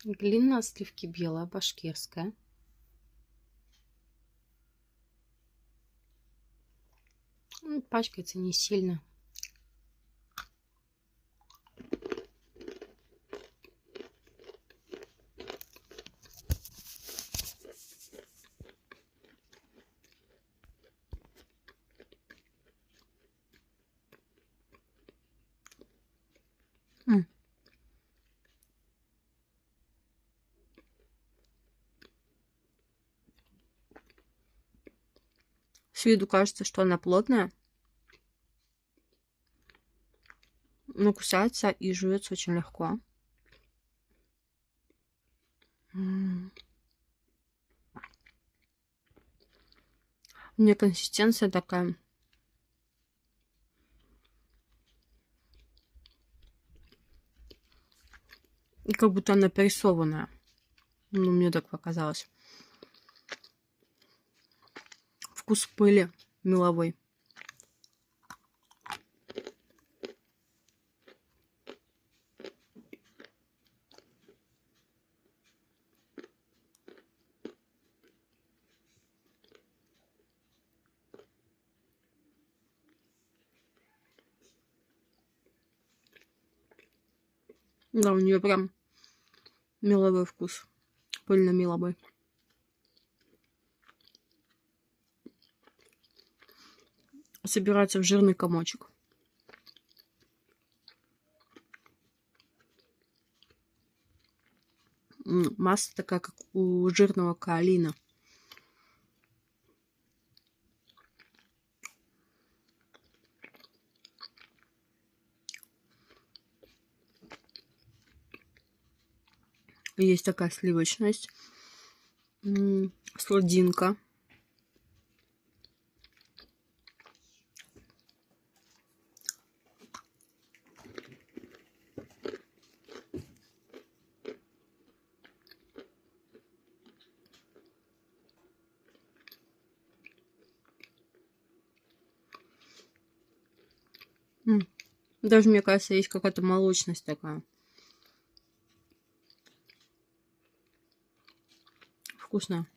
Глина сливки белая, башкирская. Пачкается не сильно. С виду кажется, что она плотная, но кусается и жуется очень легко. У нее консистенция такая. И как будто она прессованная. Ну, мне так показалось. Вкус пыли меловой. Да, у нее прям меловой вкус. Пыльно-меловой. Собирается в жирный комочек. Масса такая, как у жирного каолина. Есть такая сливочность. Сладинка. Даже, мне кажется, есть какая-то молочность такая. Вкусно.